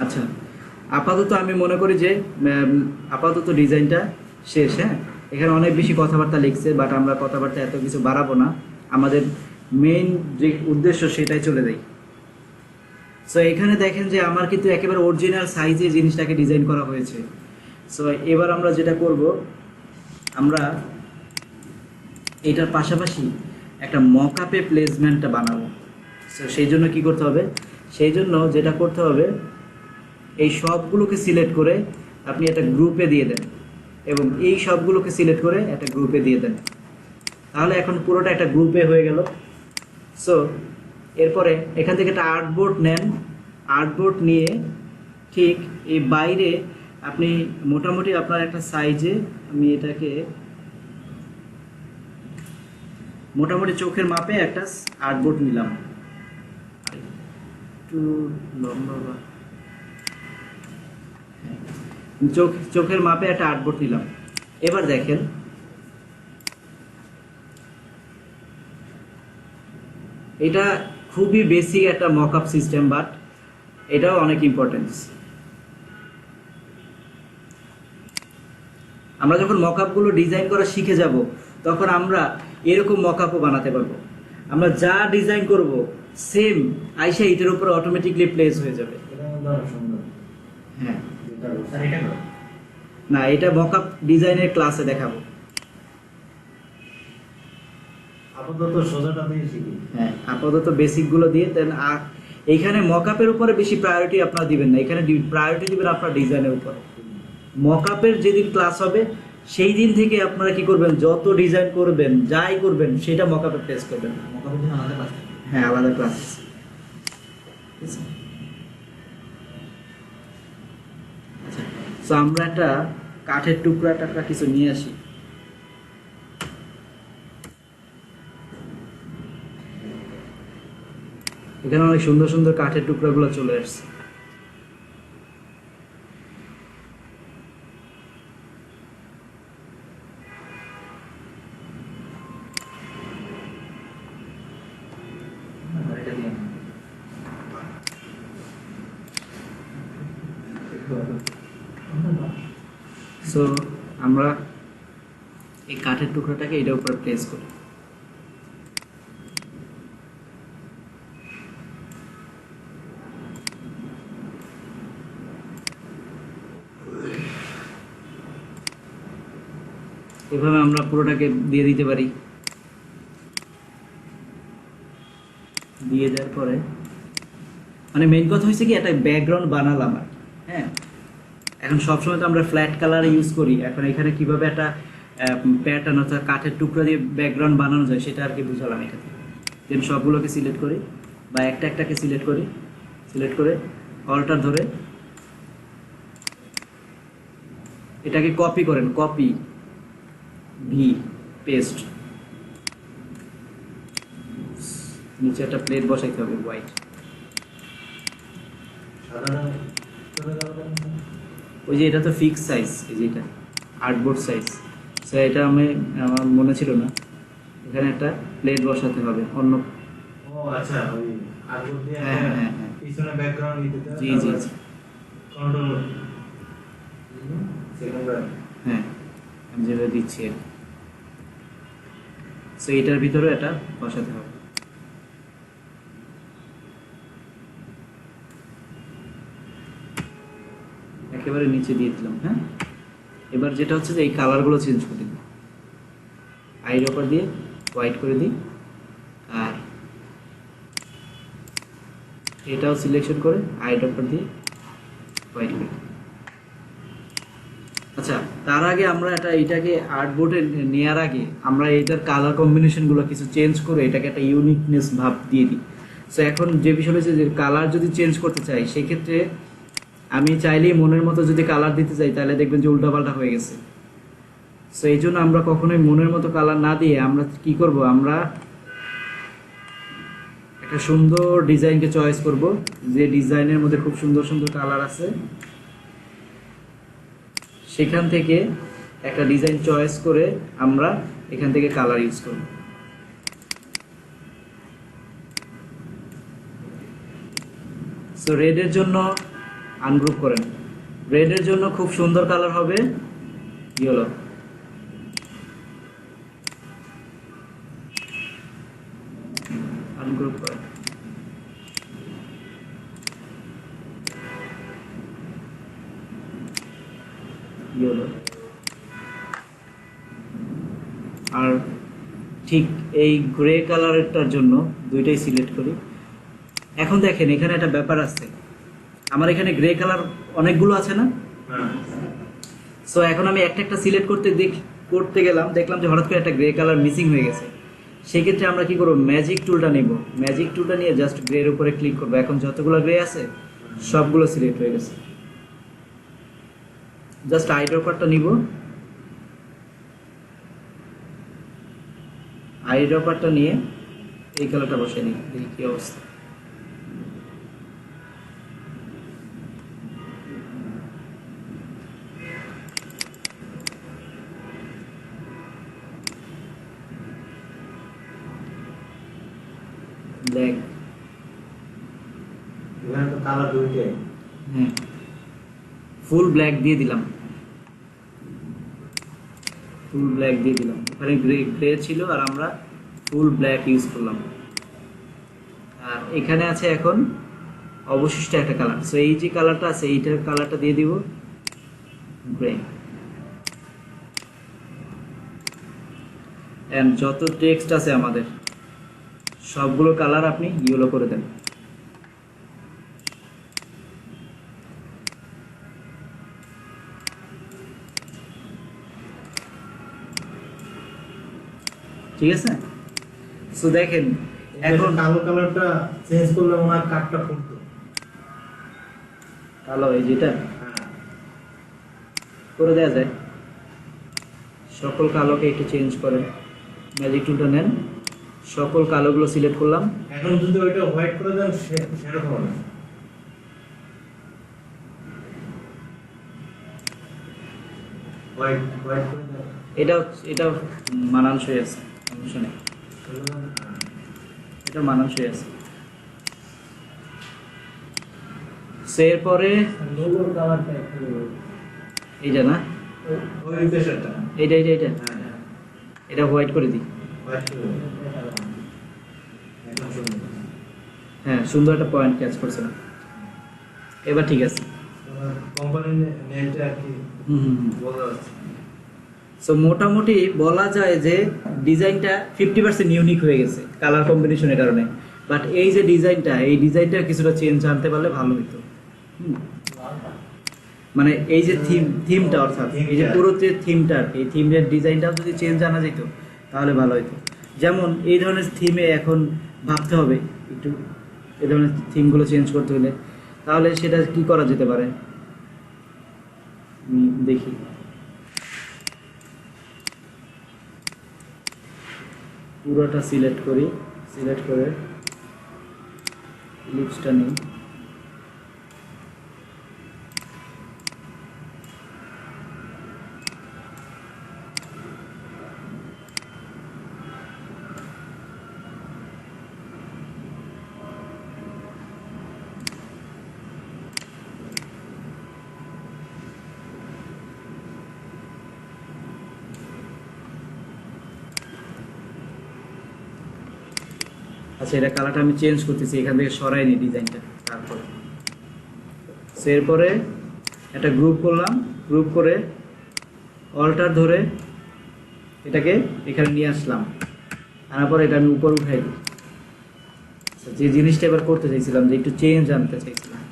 আচ্ছা, আপাতত আমি মনে করি যে আপাতত ডিজাইনটা শেষ। হ্যাঁ, এখানে অনেক বেশি কথাবার্তা লিখছে, বাট আমরা কথাবার্তা এত কিছু বাড়াবো না, আমাদের মেইন যে উদ্দেশ্য সেটাই চলে যাই। সো এখানে দেখেন যে আমার কিন্তু একেবারে অরিজিনাল সাইজে জিনিসটাকে ডিজাইন করা হয়েছে। সো এবার আমরা যেটা করব, আমরা এটার পাশাপাশি একটা মকআপে প্লেসমেন্টটা বানাবো। সো সেই জন্য কি করতে হবে, সেই জন্য যেটা করতে হবে, এই সবগুলোকে সিলেক্ট করে আপনি একটা গ্রুপে দিয়ে দেন, এবং এই সবগুলোকে সিলেক্ট করে একটা গ্রুপে দিয়ে দেন। তাহলে এখন পুরোটা একটা গ্রুপে হয়ে গেল। সো এরপরে এখান থেকে একটা আর্টবোর্ড নেন, আর্টবোর্ড নিয়ে ঠিক এই বাইরে আপনি মোটামুটি আপনার একটা সাইজে, আমি এটাকে মোটামুটি চোখের মাপে একটা আর্টবোর্ড নিলাম, একটু লম্বা বা চোখের মাপে একটা আর্টবোর্ড নিলাম। এবার দেখেন এটা খুবই বেসিক একটা মকআপ সিস্টেম, বাট এটাও অনেক ইম্পর্টেন্স। আমরা যখন মকআপগুলো ডিজাইন করা শিখে যাব, তখন আমরা এরকম মকআপও বানাতে পারবো। আমরা যা ডিজাইন করব সেম আইসা এটার উপর অটোমেটিকলি প্লেস হয়ে যাবে। এটা কিন্তু অনেক সুন্দর। হ্যাঁ, আর এটা না? না, এটা মকআপ ডিজাইনের ক্লাসে দেখাবো। আপাতত সোজাটা দিয়ে শিখি। হ্যাঁ, আপাতত বেসিকগুলো দিয়ে দেন। আর এইখানে মকআপের উপরে বেশি প্রায়োরিটি আপনারা দিবেন না, এখানে প্রায়োরিটি দিবেন আপনার ডিজাইনের উপরে। মকআপের যেদিন ক্লাস হবে সেই দিন থেকে আপনারা কি করবেন, যত ডিজাইন করবেন যাই করবেন সেটা মকআপে প্লেস করবেন। মকাবের জন্য আলাদা ক্লাস থাকে। হ্যাঁ, আলাদা ক্লাস। আচ্ছা, তো আমরা একটা কাঠের টুকরা টাকরা কিছু নিয়ে আসি। এখানে অনেক সুন্দর সুন্দর কাঠের টুকরাগুলো চলে আসছে। আর এটা দিয়ে না। সো আমরা এই কাঠের টুকরাটাকে এটার উপর প্লেস করি। এভাবে আমরা পুরোটাকে দিয়ে দিতে পারি। দিয়ে দেওয়ার পরে মানে মেইন কথা হচ্ছে কি, একটা ব্যাকগ্রাউন্ড বানালাম আর কি। হ্যাঁ, এখন সবসময় তো আমরা ফ্ল্যাট কালার ইউজ করি, এখন এখানে কিভাবে একটা প্যাটার্ন অর্থাৎ কাঠের টুকরা দিয়ে ব্যাকগ্রাউন্ড বানানো যায় সেটা আর কি বুঝালাম এখানে। দেন সবগুলোকে সিলেক্ট করি বা একটা একটাকে সিলেক্ট করি, সিলেক্ট করে অল্টার ধরে এটাকে কপি করেন, কপি ভি পেস্ট, নিচে একটা প্লেট বসাইতে হবে হোয়াইট। সাদাটা চলে গেল কেন? ওই যে এটা তো ফিক্স সাইজ, এই যে এটা আর্টবোর্ড সাইজ, সো এটা আমার মনে ছিল না, এখানে একটা প্লেট বসাতে হবে অন্য। ও আচ্ছা, ওই আগুন দিয়ে হ্যাঁ, হ্যাঁ, হ্যাঁ, হ্যাঁ। পিছনে ব্যাকগ্রাউন্ড দিতে হবে। জি জি জি, কন্ট্রোল সেকেন্ড বার। হ্যাঁ, আমি যেটা দিচ্ছি আর কি। সো এটার ভিতরে এটা বসাতে হবে। একেবারে নিচে দিয়ে দিলাম। হ্যাঁ, এবার যেটা হচ্ছে যে এই কালারগুলো চেঞ্জ করে দিই, আইর ওপর দিয়ে হোয়াইট করে দিই, আর এটাও সিলেকশন করে আইর ওপর দিয়ে হোয়াইট করে দিই। আচ্ছা, তার আগে আমরা এটাকে আর্টবোর্ডে নেওয়ার আগে আমরা এটার কালার কম্বিনেশনগুলো কিছু চেঞ্জ করে এটাকে একটা ইউনিকনেস ভাব দিয়ে দিই। সো এখন যে বিষয় হচ্ছে যে কালার যদি চেঞ্জ করতে চাই সেক্ষেত্রে আমি চাইলেই মনের মতো যদি কালার দিতে চাই তাহলে দেখবেন যে উল্টাপাল্টা হয়ে গেছে। সো এই জন্য আমরা কখনোই মনের মতো কালার না দিয়ে আমরা কি করব, আমরা একটা সুন্দর ডিজাইনকে চয়েস করব, যে ডিজাইনের মধ্যে খুব সুন্দর সুন্দর কালার আছে সেখান থেকে একটা ডিজাইন চয়েস করে আমরা এখান থেকে কালার ইউজ করব। সো রেডের জন্য আনগ্রুপ করেন। রেডের জন্য খুব সুন্দর কালার হবে ইয়েলো। আনগ্রুপ করেন। ইয়েলো। আর ঠিক এই গ্রে কালারেরটার জন্য দুইটাই সিলেক্ট করি। এখন দেখেন এখানে একটা ব্যাপার আছে, আমার এখানে গ্রে কালার অনেকগুলো আছে না? সো এখন আমি একটা একটা সিলেক্ট করতে গেলাম, দেখলাম যে হঠাৎ করে একটা গ্রে কালার মিসিং হয়ে গেছে। সেক্ষেত্রে আমরা কি করবো, ম্যাজিক টুলটা নিব। ম্যাজিক টুলটা নিয়ে জাস্ট গ্রের উপরে ক্লিক করবো। এখন যতগুলো গ্রে আছে সবগুলো সিলেক্ট হয়ে গেছে। জাস্ট আইড্রপারটা নিব, আইড্রপারটা নিয়ে এই কালারটা বসিয়ে নিই, দেখি কি অবস্থা। ব্ল্যাক, এখানে তো কালার দুইটাই। হ্যাঁ ফুল ব্ল্যাক দিয়ে দিলাম, ফুল ব্ল্যাক দিয়ে দিলাম। ওখানে গ্রে ছিল আর আমরা ফুল ব্ল্যাক ইউজ করলাম। আর এখানে আছে এখন অবশিষ্ট একটা কালার। সো এই যে কালারটা আছে এইটার কালারটা দিয়ে দিব গ্রে। এন্ড যত টেক্সট আছে আমাদের সবগুলো কালার আপনি ইয়েলো করে দেন। ঠিক আছে? সো দেখেন এখন এখন কালো কালারটা চেঞ্জ করলে মনে হয় কাঠটা ফুটতো। কালো এই যেটা হ্যাঁ, করে দেওয়া যায়। সকল কালোকে একটু চেঞ্জ করেন, ম্যাজিক টুলটা নেন, সকল কালোগুলো সিলেক্ট করলাম। এখন যদি ওইটা হোয়াইট করে দেন সেরকম হবে। হোয়াইট হোয়াইট করে দেন। এটা মানানসই আছে, সমস্যা নেই, এটা মানানসই আছে। সো এরপরে লোগোর কালারটা একটু এইটা না, ওই পেশাটা। এইটা এইটা এইটা হ্যাঁ, এটা হোয়াইট করে দিই। হোয়াইট করে দেন। এখন শুনুন, হ্যাঁ সুন্দর একটা পয়েন্ট ক্যাচ করছে না, এবার ঠিক আছে। কোম্পানির নেমটা আর কি বলা যাচ্ছে। সো মোটামুটি বলা যায় যে ডিজাইনটা 50% ইউনিক হয়ে গেছে কালার কম্বিনেশনের কারণে। বাট এই যে ডিজাইনটা, এই ডিজাইনটা কিছুটা চেঞ্জ আনতে পারলে ভালো হতো। মানে এই যে থিমটা, অর্থাৎ এই যে পুরো যে থিমটা, এই থিমের ডিজাইনটাও যদি চেঞ্জ আনা যেত তাহলে ভালো হতো। যেমন এই ধরনের থিমে এখন ভাবতে হবে একটু, এই ধরনের থিমগুলো চেঞ্জ করতে হলে তাহলে সেটা কি করা যেতে পারে দেখি। পুরোটা সিলেক্ট করি, সিলেক্ট করে লিপসটা নিই। আচ্ছা এটা কালারটা আমি চেঞ্জ করতেছি, এখান থেকে সরাই নি ডিজাইনটা। তারপরে এরপরে একটা গ্রুপ করলাম, গ্রুপ করে অল্টার ধরে এটাকে এখানে নিয়ে আসলাম, আনার পরে এটা আমি উপর উঠাই দিই। যে জিনিসটা এবার করতে চাইছিলাম, যে একটু চেঞ্জ আনতে চাইছিলাম,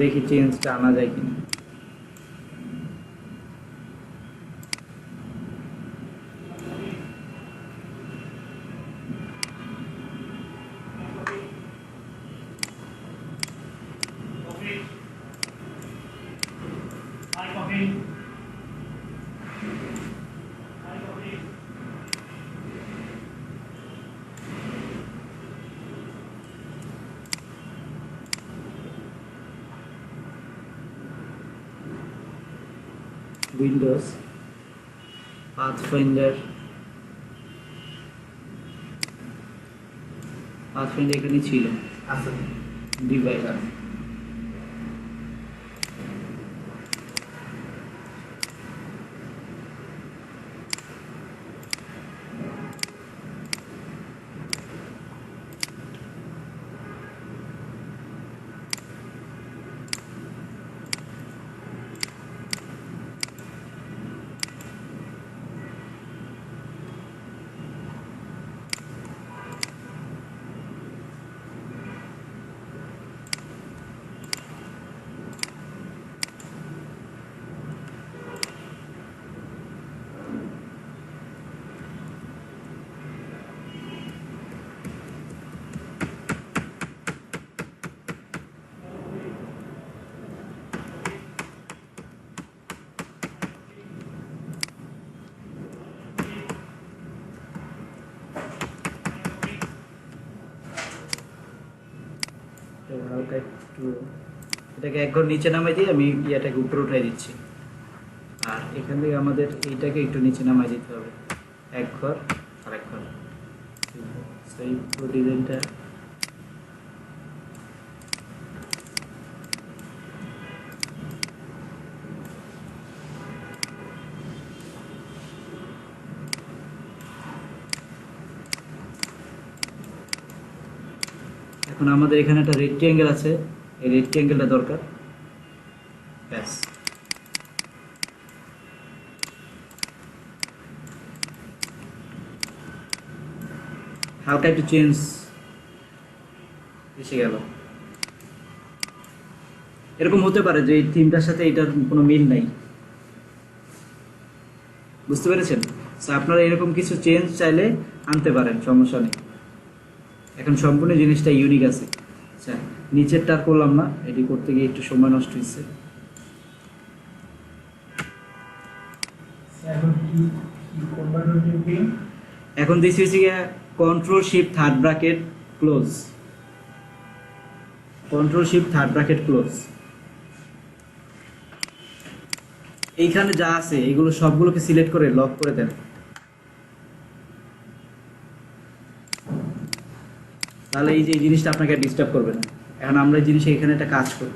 দেখি চেঞ্জটা আনা যায় কিনা। উইন্ডোজ, পাথফাইন্ডার এখানে ছিল, আছে ডিভাইস। হালকা একটু এটাকে এক ঘর নিচে নামাই দিয়ে আমি ইয়াটাকে উপরে উঠাই দিচ্ছি, আর এখান থেকে আমাদের এইটাকে একটু নিচে নামাই দিতে হবে, এক ঘর আর এক ঘর। সেই পুরো ডিজাইনটা এখন আমাদের এখানে একটা রেক্টেঙ্গেল আছে, এই রেক্টেঙ্গেলটা দরকার, ব্যাস। হালকা একটু চেঞ্জ এসে গেল। এরকম হতে পারে যে এই থিমটার সাথে এটার কোনো মিল নাই, বুঝতে পেরেছেন? So, আপনারা এরকম কিছু চেঞ্জ চাইলে আনতে পারেন, সমস্যা নেই। এখন সম্পূর্ণ জিনিসটা ইউনিক আছে। আচ্ছা, নিচেরটা আর করলাম না, এটি করতে গিয়ে একটু সময় নষ্ট হয়েছে। এখন কি কনভার্টার কি এখন দিস হচ্ছে গিয়ে control shift third bracket close, control shift third bracket close. এইখানে যা আছে এগুলো সবগুলোকে সিলেক্ট করে লক করে দেন, তাহলে এই যে এই জিনিসটা আপনাকে ডিস্টার্ব করবে না। এখন আমরা এই জিনিসে এখানে একটা কাজ করব,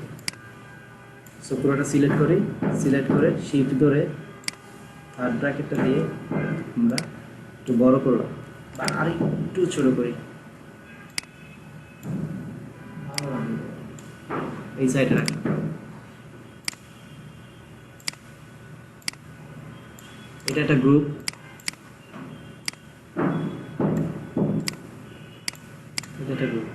সো পুরোটা সিলেক্ট করি, সিলেক্ট করে শিফট ধরে থার্ড ব্র্যাকেটটা দিয়ে আমরা একটু বড় করলাম বা আর একটু ছোট করি, এই সাইডে রাখলাম। এটা একটা গ্রুপ, এটা একটা গ্রুপ।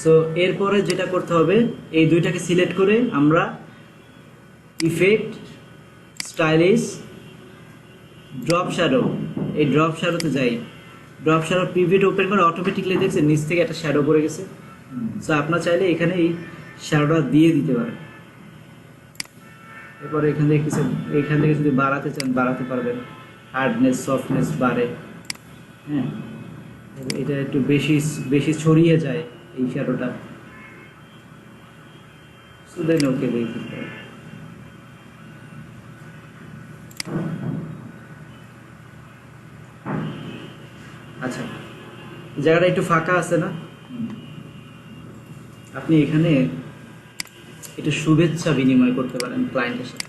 সো এরপরে যেটা করতে হবে, এই দুইটাকে সিলেক্ট করে আমরা ইফেক্ট, স্টাইলিশ, ড্রপ শ্যাডো, এই ড্রপ শ্যাডোতে যাই। ড্রপ শ্যাডো পিভিট ওপেন করে অটোমেটিকলি দেখছেন নিচ থেকে একটা শ্যাডো পড়ে গেছে। সো আপনার চাইলে এখানে এই শ্যাডোটা দিয়ে দিতে পারেন। এরপরে এখান থেকে যদি বাড়াতে চান বাড়াতে পারবেন, হার্ডনেস সফটনেস বাড়ে। হ্যাঁ, এটা একটু বেশি ছড়িয়ে যায় এই শ্যাডোটা, সো দেন ওকে দিয়ে দিতে পারেন। আচ্ছা, জায়গাটা একটু ফাঁকা আছে না, আপনি এখানে একটু শুভেচ্ছা বিনিময় করতে পারেন ক্লায়েন্টের সাথে।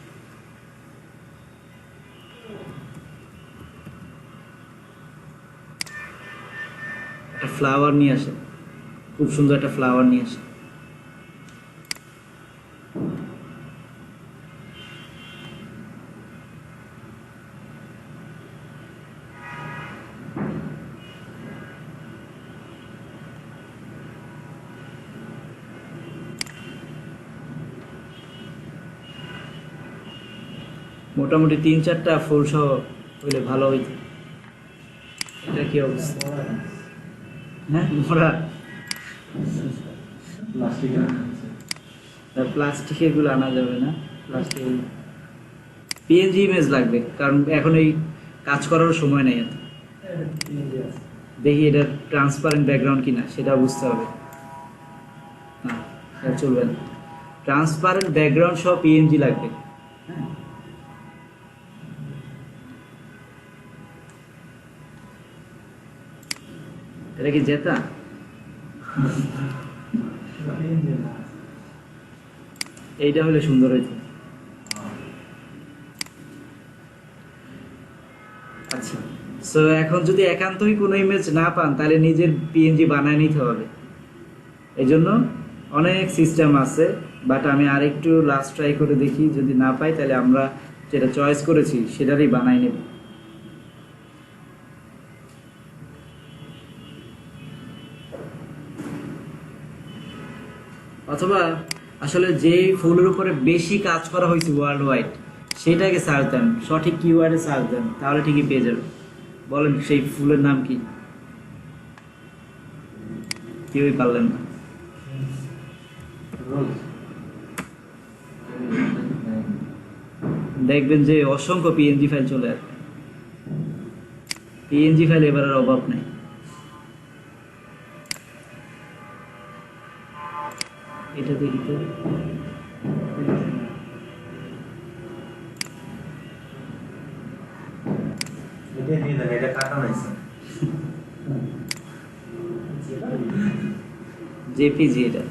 একটা ফ্লাওয়ার নিয়ে আসেন, খুব সুন্দর একটা ফ্লাওয়ার নিয়ে আসেন। মোটামুটি 3-4টা ফুল সহ হইলে ভালো হইতো। এটা কি অবস্থা? হ্যাঁ, মোড়া প্লাস্টিক এগুলো আনা যাবে না, প্লাস্টিক পিএনজি ইমেজ লাগবে, কারণ এখন এই কাজ করার সময় নেই এত। দেখি এটা ট্রান্সপারেন্ট ব্যাকগ্রাউন্ড কিনা সেটা বুঝতে হবে। না, এটা চলবে না। ট্রান্সপারেন্ট ব্যাকগ্রাউন্ড সহ পিএনজি লাগবে। হ্যাঁ, এটা কি জেতা? এইটা হলে সুন্দর হইতো। আচ্ছা, সো এখন যদি একান্তই কোনো ইমেজ না পান তাহলে নিজের পিএনজি বানায় নিতে হবে। এই জন্য অনেক সিস্টেম আছে, বাট আমি আরেকটু লাস্ট ট্রাই করে দেখি, যদি না পাই তাহলে আমরা যেটা চয়েস করেছি সেটারই বানাই নেব। অথবা আসলে যে ফুলের উপরে বেশি কাজ করা হয়েছে ওয়ার্ল্ড ওয়াইড সেটাকে সার্চ দেন, সঠিক কিওয়ার্ডে সার্চ দেন, তাহলে ঠিকই পেয়ে যাবেন। বলেন সেই ফুলের নাম কি? কেউই পারলেন না। দেখবেন যে অসংখ্য পিএনজি ফাইল চলে আসবে। পিএনজি ফাইল এবার আর অভাব নেই। এটা দেখি তো, এটা দিয়ে দেন, এটা কাটা নাই স্যার। জেপিজি এটা।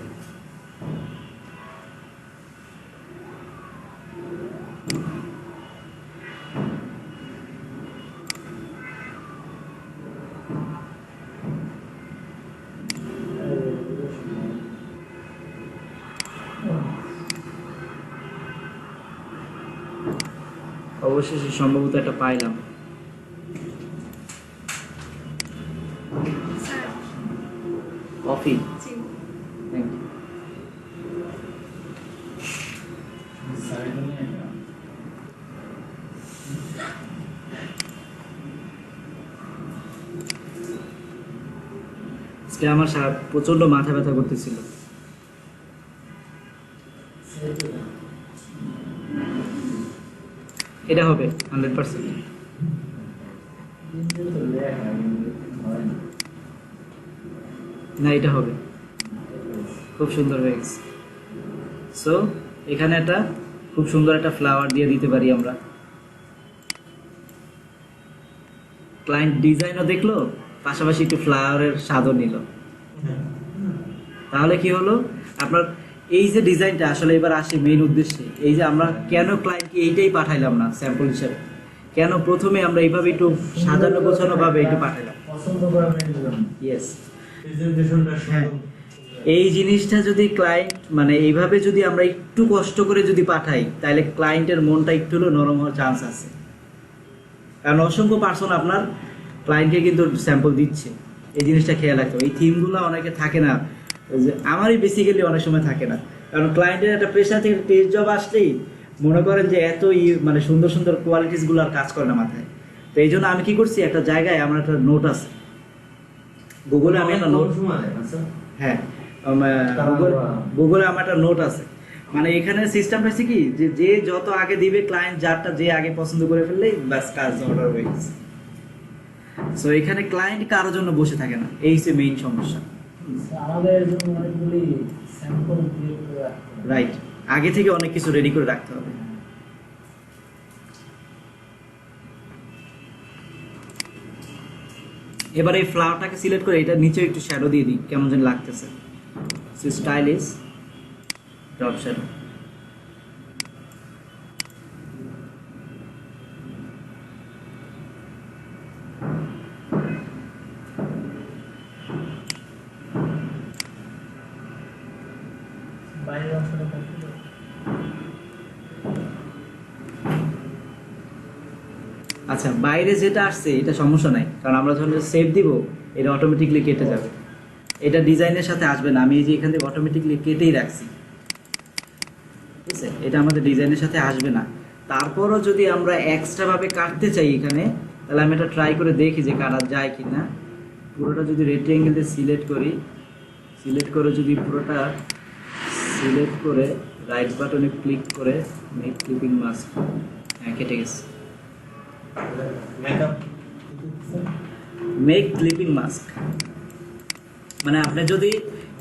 অবশেষে সম্ভবত একটা পাইলাম। স্যার কফি, জি থ্যাংক ইউ। আজকে আমার প্রচন্ড মাথা ব্যথা করতেছিল। এটা হবে 100%। না, এটা হবে, খুব সুন্দর হয়ে গেছে। সো এখানে একটা খুব সুন্দর একটা ফ্লাওয়ার দিয়ে দিতে পারি আমরা। ক্লায়েন্ট ডিজাইনও দেখলো, পাশাপাশি একটু ফ্লাওয়ারের স্বাদও নিল। তাহলে কি হলো, আপনার এই যে ডিজাইনটা আসলে এবার আসে মেইন উদ্দেশ্যে, এই যে আমরা কেন ক্লায়েন্টকে এইটাই পাঠাইলাম না স্যাম্পল হিসেবে, কেন প্রথমে আমরা এইভাবে একটু সাজানো গোছানো ভাবে একটু পাঠাইলাম। পছন্দ করা মেয়েদের ইয়েস, প্রেজেন্টেশনটা হ্যাঁ, সুন্দর। এই জিনিসটা যদি ক্লায়েন্ট মানে এইভাবে যদি আমরা একটু কষ্ট করে যদি পাঠাই, তাহলে ক্লায়েন্টের মনটা একটু হলেও নরম হওয়ার চান্স আছে। কারণ অসংখ্য পার্সন আপনার ক্লায়েন্টকে কিন্তু স্যাম্পল দিচ্ছে, এই জিনিসটা খেয়াল রাখতে হবে। এই থিমগুলো অনেকে থাকে না, ওই যে আমারই বেসিক্যালি অনেক সময় থাকে না, কারণ ক্লায়েন্টের একটা প্রেশার থেকে টেস্ট জব আসলেই মনে করেন যে এত মানে সুন্দর সুন্দর কোয়ালিটিসগুলো আর কাজ করে না মাথায়। তো এই জন্য আমি কি করছি, একটা জায়গায় আমার একটা নোট আছে গুগলে, আমি একটা নোট, আচ্ছা হ্যাঁ গুগলে আমার একটা নোট আছে। মানে এখানে সিস্টেমটা হচ্ছে কি, যে যে যত আগে দিবে ক্লায়েন্ট যারটা যে আগে পছন্দ করে ফেললেই ব্যাস কাজ অর্ডার হয়ে গেছে। সো এখানে ক্লায়েন্ট কারোর জন্য বসে থাকে না, এই হচ্ছে মেইন সমস্যা। আমাদের জন্য অনেকগুলি স্যাম্পল ক্রিয়েট করে রাখতে হবে। রাইট, আগে থেকে অনেক কিছু রেডি করে রাখতে হবে। এবার এই ফ্লাওয়ারটাকে সিলেক্ট করে এটা নিচে একটু শ্যাডো দিয়ে দিই, কেমন যেন লাগতেছে। Stylish drop shadow. বাইরের অংশটা করতে হবে। আচ্ছা, বাইরে যেটা আসছে এটা সমস্যা নাই, কারণ আমরা যখন সেভ দিব এটা অটোমেটিকলি কেটে যাবে, এটা ডিজাইনের সাথে আসবে না। আমি এই যে এখান থেকে অটোমেটিকলি কেটেই রাখছি, ঠিক আছে, এটা আমাদের ডিজাইনের সাথে আসবে না। তারপরও যদি আমরা এক্সট্রা ভাবে কাটতে চাই এখানে, তাহলে আমি এটা ট্রাই করে দেখি যে কাটা যায় কি না। পুরোটা যদি রেক্টেঙ্গেল দিয়ে সিলেক্ট করি, সিলেক্ট করে যদি পুরোটা সিলেক্ট করে রাইট বাটনে ক্লিক করে মেক ক্লিপিং মাস্ক, হ্যাঁ কেটে গেছে। মেকআপ মেক ক্লিপিং মাস্ক, মানে আপনি যদি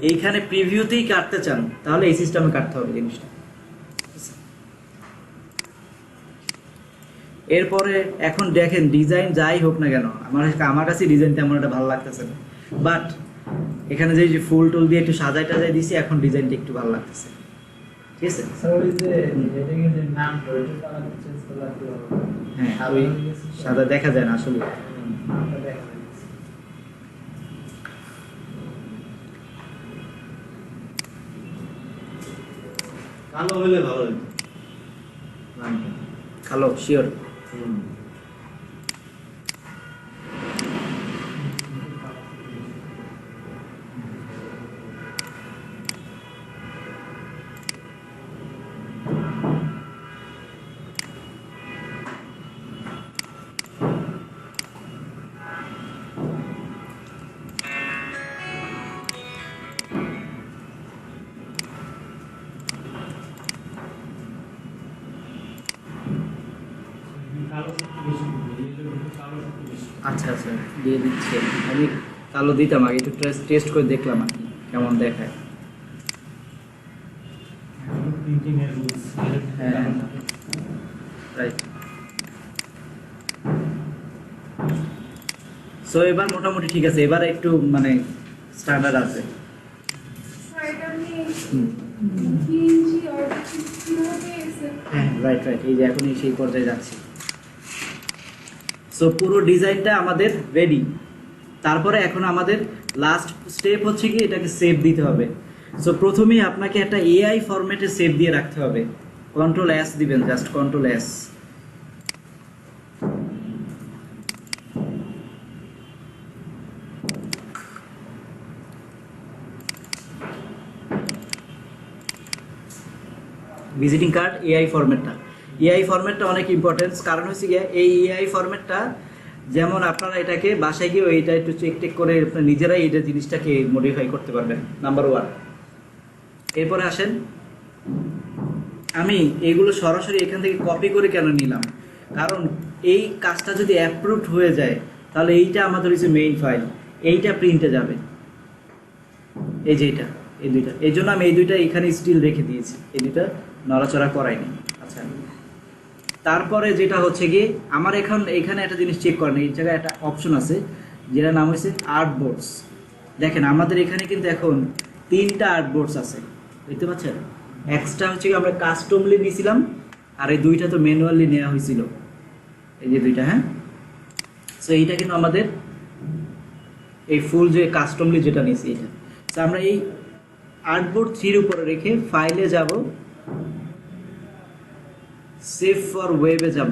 এইখানে প্রিভিউতেই কাটতে চান তাহলে এই সিস্টেমে কাটতে হবে জিনিসটা। এরপরে এখন দেখেন ডিজাইন যাই হোক না কেন, আমার কাছে ডিজাইন তেমন একটা ভালো লাগতেছে না, বাট এখানে যে ফুল টুল দিয়ে একটু সাজাই টাজাই দিছি, এখন ডিজাইনটা একটু ভালো লাগতেছে, ঠিক আছে। সরি যে এটাকে যে নাম ধরে তারা চেঞ্জ করলে কি হবে? হ্যাঁ, ওই সাদা দেখা যায় না আসলে। নামটা দেখা যাচ্ছে। কালো হলে ভালো হতো নামটা। কালো শিওর। হুম। আচ্ছা আচ্ছা, দিয়ে দিচ্ছে। আমি কালো দিতাম আগে, একটু টেস্ট করে দেখলাম আর কি কেমন দেখায়। হ্যাঁ রাইট। সো এবার মোটামুটি ঠিক আছে, এবার একটু মানে স্ট্যান্ডার্ড আছে। হ্যাঁ রাইট রাইট, এই যে এখনই সেই পর্যায়ে যাচ্ছি। সো পুরো ডিজাইনটা আমাদের রেডি। তারপরে এখন আমাদের লাস্ট স্টেপ হচ্ছে কি এটাকে সেভ দিতে হবে। সো প্রথমেই আপনাকে একটা এআই ফরম্যাটে সেভ দিয়ে রাখতে হবে। কন্ট্রোল এস দিবেন, just control S. Visiting card AI ফরম্যাটটা, এআই ফরম্যাটটা অনেক ইম্পর্টেন্স, কারণ হচ্ছে গিয়ে এই এআই ফরম্যাটটা যেমন আপনারা এটাকে বাসায় গিয়ে এটা একটু চেক টেক করে নিজেরাই এটা জিনিসটাকে মডিফাই করতে পারবেন, নাম্বার 1। এরপরে আসেন, আমি এইগুলো সরাসরি এখান থেকে কপি করে কেন নিলাম, কারণ এই কাজটা যদি অ্যাপ্রুভড হয়ে যায় তাহলে এইটা আমাদের হচ্ছে মেইন ফাইল, এইটা প্রিন্টে যাবে, এই যে এটা, এই দুইটা, এই জন্য আমি এই দুইটা এখানে স্টিল রেখে দিয়েছি, এই দুইটা নড়াচড়া করাইনি। আচ্ছা, তারপরে যেটা হচ্ছে গিয়ে আমার এখানে একটা জিনিস চেক করেন, এই জায়গায় একটা অপশন আছে যেটা নাম হচ্ছে আর্টবোর্ডস। দেখেন আমাদের এখানে কিন্তু এখন 3টা আর্টবোর্ডস আছে, দেখতে পাচ্ছেন। এক্সট্রা হচ্ছে কি আমরা কাস্টমলি নিয়েছিলাম, আর এই 2টা তো ম্যানুয়ালি নেওয়া হয়েছিল, এই যে 2টা। হ্যাঁ, সো এইটা কিন্তু আমাদের এই ফুল যে কাস্টমলি যেটা নিয়েছি এটা। তো আমরা এই আর্টবোর্ড 3 উপরে রেখে ফাইলে যাব, সেভ ফর ওয়েবে যাব।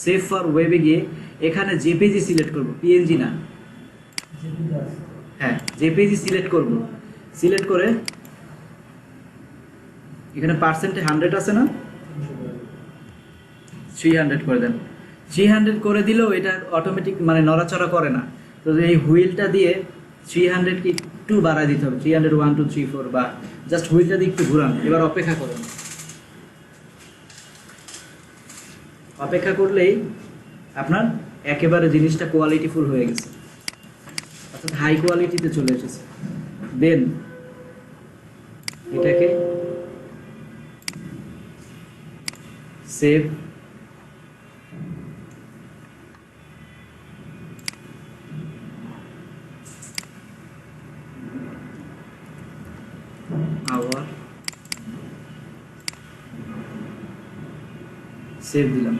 সেভ ফর ওয়েবে গিয়ে এখানে জেপিজি সিলেক্ট করব, পিএনজি না। হ্যাঁ, জেপিজি সিলেক্ট করব। সিলেক্ট করে এখানে পার্সেন্টে 100 আছে না, 300 করে দেন। 300 করে দিলেও এটা অটোমেটিক মানে নড়াচড়া করে না। তো এই হুইলটা দিয়ে 300 কি একটু বাড়ায় দিতে হবে, 300 1 2 3 4, বা জাস্ট হুইলটা দিয়ে একটু ঘুরান। এবার অপেক্ষা করুন, অপেক্ষা করলেই আপনার একেবারে জিনিসটা কোয়ালিটিফুল হয়ে গেছে, অর্থাৎ হাই কোয়ালিটিতে চলে এসেছে। দেন এটাকে সেভ, আবার সেভ দিলাম।